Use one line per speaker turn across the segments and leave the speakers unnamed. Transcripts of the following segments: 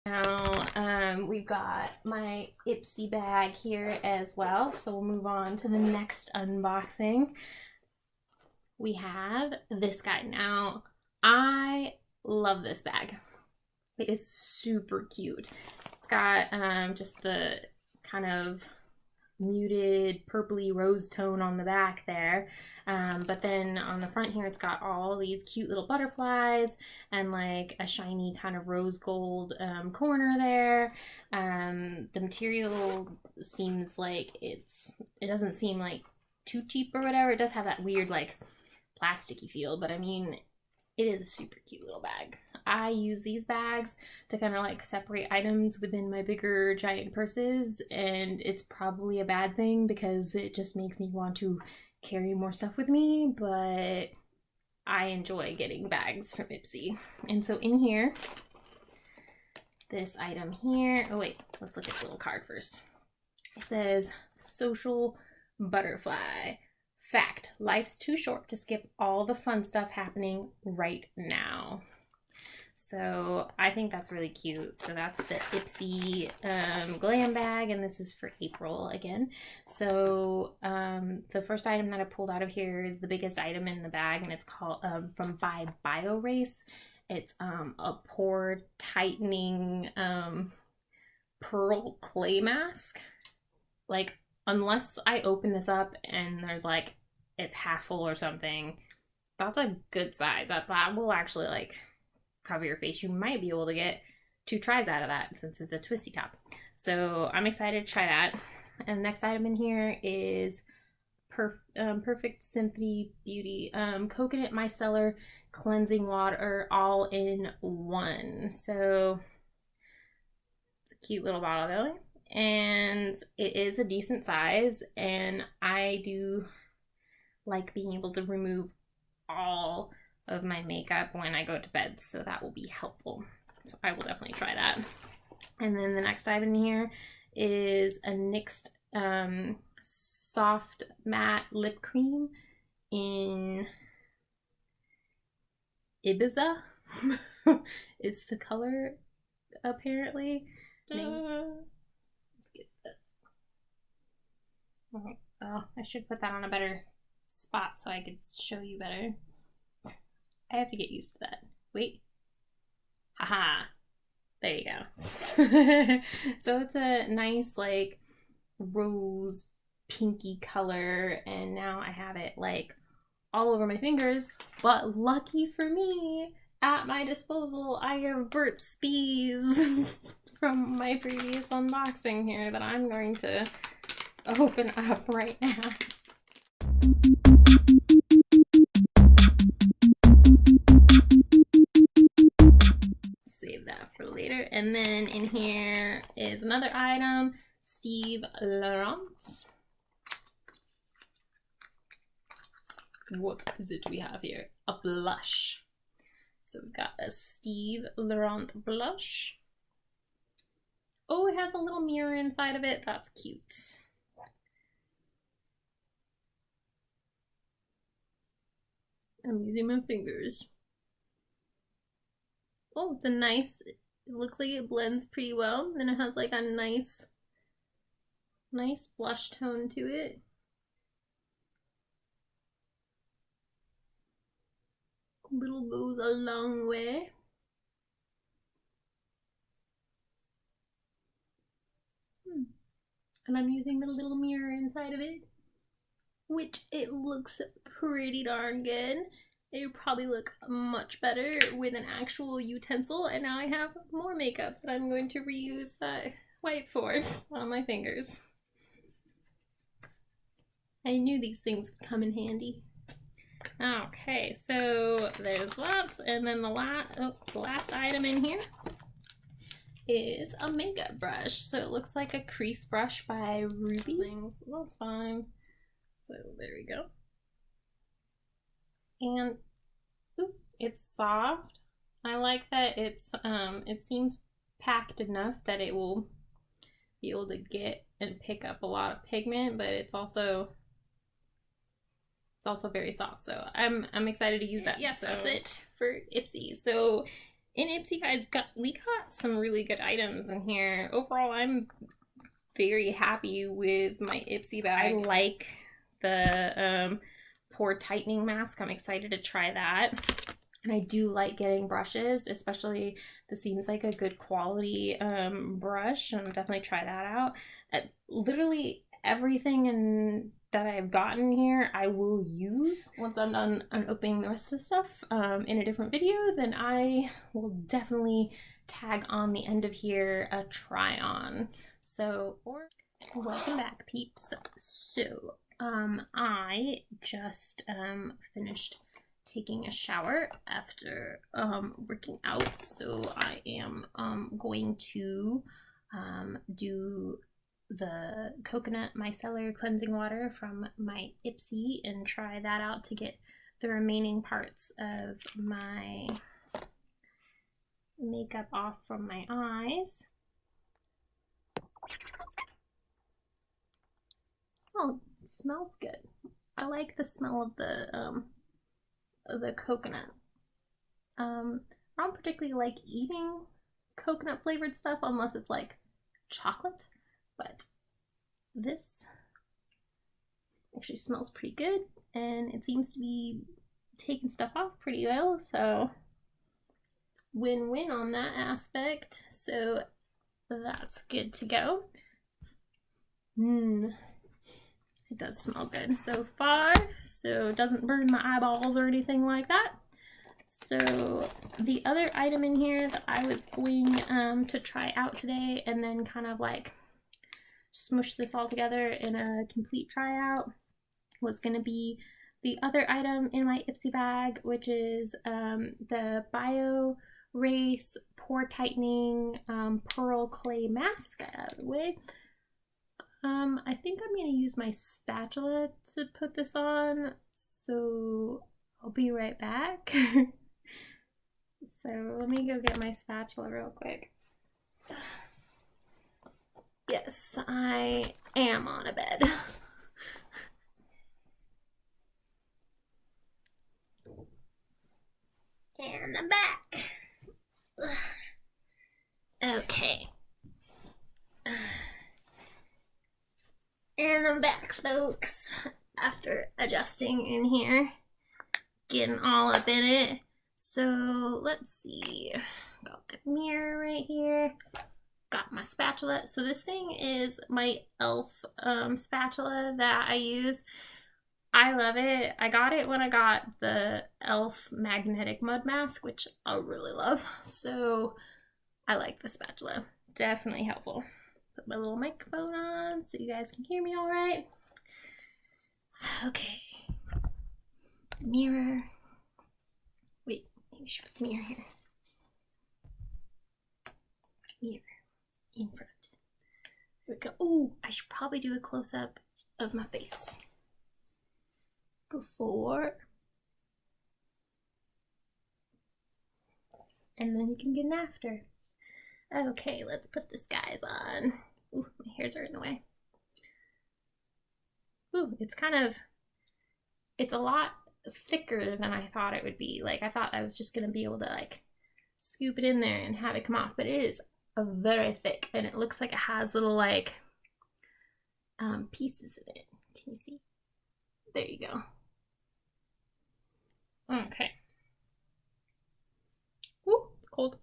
Now we've got my Ipsy bag here as well, so we'll move on to the next unboxing. We have this guy. Now I love this bag. It is super cute. It's got just the kind of muted purpley rose tone on the back there, but then on the front here it's got all these cute little butterflies and like a shiny kind of rose gold corner there. The material seems like it doesn't seem like too cheap or whatever. It does have that weird like plasticky feel, but I mean, it is a super cute little bag. I use these bags to kind of like separate items within my bigger giant purses, and it's probably a bad thing because it just makes me want to carry more stuff with me, but I enjoy getting bags from Ipsy. And so in here, this item here, oh wait, let's look at the little card first. It says social butterfly. Fact, life's too short to skip all the fun stuff happening right now. So I think that's really cute. So that's the Ipsy Glam bag, and this is for April again. So the first item that I pulled out of here is the biggest item in the bag, and it's called from by BioRace. It's a pore tightening pearl clay mask. Like, unless I open this up and there's like it's half full or something, that's a good size. That will actually like cover your face. You might be able to get 2 tries out of that since it's a twisty top. So I'm excited to try that. And the next item in here is Perfect Symphony Beauty Coconut Micellar Cleansing Water all in one. So it's a cute little bottle though, and it is a decent size, and I do like being able to remove all of my makeup when I go to bed, so that will be helpful. So I will definitely try that. And then the next item in here is a NYX soft matte lip cream in Ibiza is the color apparently. Let's get that. Oh, I should put that on a better spot so I could show you better. I have to get used to that. Wait. Haha. There you go. So it's a nice like rose pinky color, and now I have it like all over my fingers, but lucky for me, at my disposal, I have Burt's Bees from my previous unboxing here that I'm going to open up right now. Save that for later. And then in here is another item, Steve Laurent. What is it we have here? A blush. So we've got a Steve Laurent blush. Oh, it has a little mirror inside of it. That's cute. I'm using my fingers. Oh, it's a nice, it looks like it blends pretty well. And it has like a nice blush tone to it. Little goes a long way. And I'm using the little mirror inside of it, which it looks pretty darn good. It would probably look much better with an actual utensil, and now I have more makeup that I'm going to reuse that wipe for on my fingers. I knew these things would come in handy. Okay, so there's that, and then the last item in here is a makeup brush. So it looks like a crease brush by Ruby. That's fine. So there we go. And ooh, it's soft. I like that it's it seems packed enough that it will be able to get and pick up a lot of pigment, but it's also very soft. So I'm excited to use that. Yes, that's it for Ipsy. So in Ipsy, guys, we got some really good items in here. Overall, I'm very happy with my Ipsy bag. I like the pore tightening mask. I'm excited to try that. And I do like getting brushes, especially this seems like a good quality brush. I'll definitely try that out. Literally everything that I've gotten here, I will use. Once I'm done unopening the rest of the stuff in a different video, then I will definitely tag on the end of here a try on. So, welcome back, peeps. So, I just finished taking a shower after working out, so I am going to do the coconut micellar cleansing water from my Ipsy and try that out to get the remaining parts of my makeup off from my eyes. Oh, it smells good. I like the smell of the coconut. I don't particularly like eating coconut flavored stuff unless it's like chocolate, but this actually smells pretty good and it seems to be taking stuff off pretty well, so win-win on that aspect. So that's good to go. It does smell good so far, so it doesn't burn my eyeballs or anything like that. So the other item in here that I was going to try out today and then kind of like smush this all together in a complete tryout was going to be the other item in my Ipsy bag, which is the Bio Race Pore Tightening Pearl Clay Mask. Get out of the way. I think I'm going to use my spatula to put this on, so I'll be right back. So let me go get my spatula real quick. Yes, I am on a bed. And I'm back. Okay. And I'm back, folks, after adjusting in here, getting all up in it. So let's see, got my mirror right here, got my spatula. So this thing is my e.l.f. Spatula that I use. I love it. I got it when I got the e.l.f. magnetic mud mask, which I really love. So I like the spatula, definitely helpful. Put my little microphone on so you guys can hear me all right. Okay. Mirror. Wait, maybe we should put the mirror here. Mirror in front. There we go. Oh, I should probably do a close-up of my face. Before. And then you can get an after. Okay, let's put this guy's on. Ooh, my hairs are in the way. Ooh, it's a lot thicker than I thought it would be. Like, I thought I was just gonna be able to like scoop it in there and have it come off, but it is a very thick, and it looks like it has little like pieces in it. Can you see? There you go. Okay. Ooh, it's cold.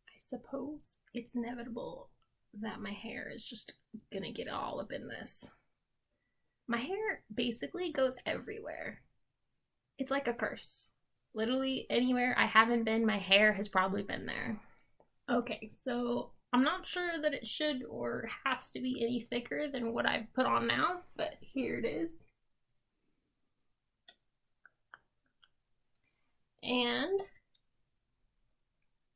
I suppose it's inevitable that my hair is just gonna get all up in this. My hair basically goes everywhere. It's like a curse. Literally anywhere I haven't been, my hair has probably been there. Okay, so I'm not sure that it should or has to be any thicker than what I've put on now, but here it is. And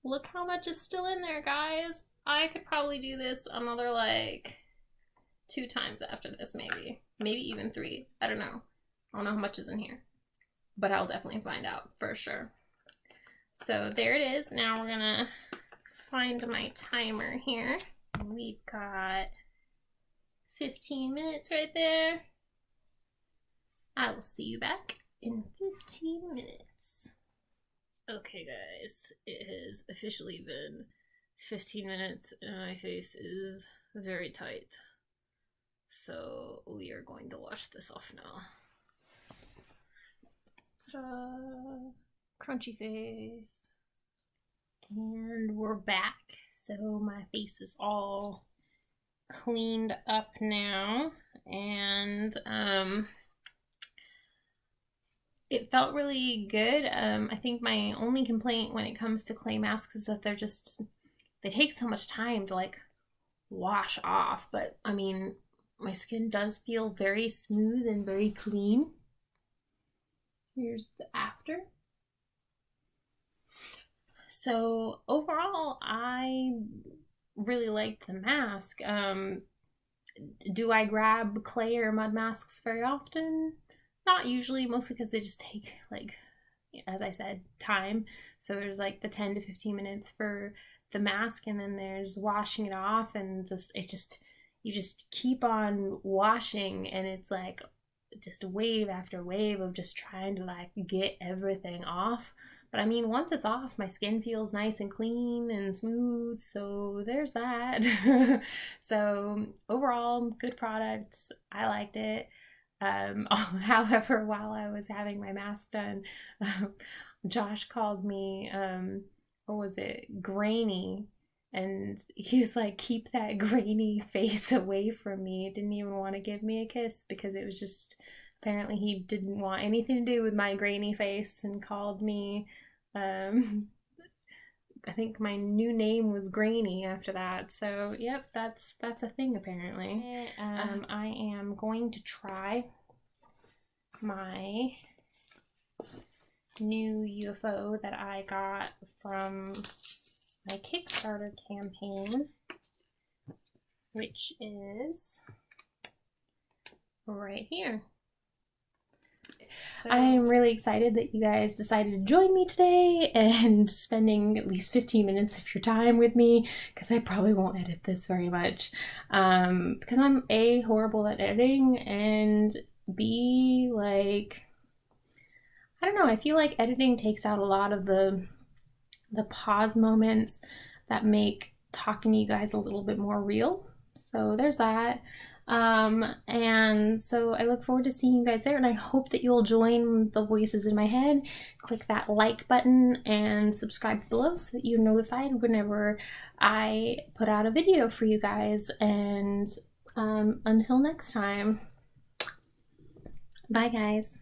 look how much is still in there, guys. I could probably do this another like 2 times after this, maybe even 3. I don't know how much is in here. but I'll definitely find out for sure. So there it is. Now we're gonna find my timer here. We've got 15 minutes right there. I will see you back in 15 minutes. Okay guys, it has officially been 15 minutes and my face is very tight. So we are going to wash this off now. Ta-da! Crunchy face. And we're back. So my face is all cleaned up now, and it felt really good. I think my only complaint when it comes to clay masks is that they take so much time to like wash off, but I mean, my skin does feel very smooth and very clean. Here's the after. So overall, I really liked the mask. Do I grab clay or mud masks very often? Not usually, mostly because they just take, like, as I said, time. So there's like the 10 to 15 minutes for the mask, and then there's washing it off, and you just keep on washing, and it's like just wave after wave of just trying to like get everything off. But I mean, once it's off, my skin feels nice and clean and smooth, so there's that. So overall, good product. I liked it. However, while I was having my mask done, Josh called me, what was it, grainy, and he's like, keep that grainy face away from me. Didn't even want to give me a kiss because it was just, apparently he didn't want anything to do with my grainy face, and called me, I think my new name was Grainy after that. So yep, that's a thing apparently. I am going to try my new UFO that I got from my Kickstarter campaign, which is right here. So, I'm really excited that you guys decided to join me today and spending at least 15 minutes of your time with me, because I probably won't edit this very much, because I'm A, horrible at editing, and B, like, I don't know, I feel like editing takes out a lot of the pause moments that make talking to you guys a little bit more real. So there's that. And so I look forward to seeing you guys there, and I hope that you'll join the voices in my head. Click that like button and subscribe below so that you're notified whenever I put out a video for you guys. And until next time, bye guys.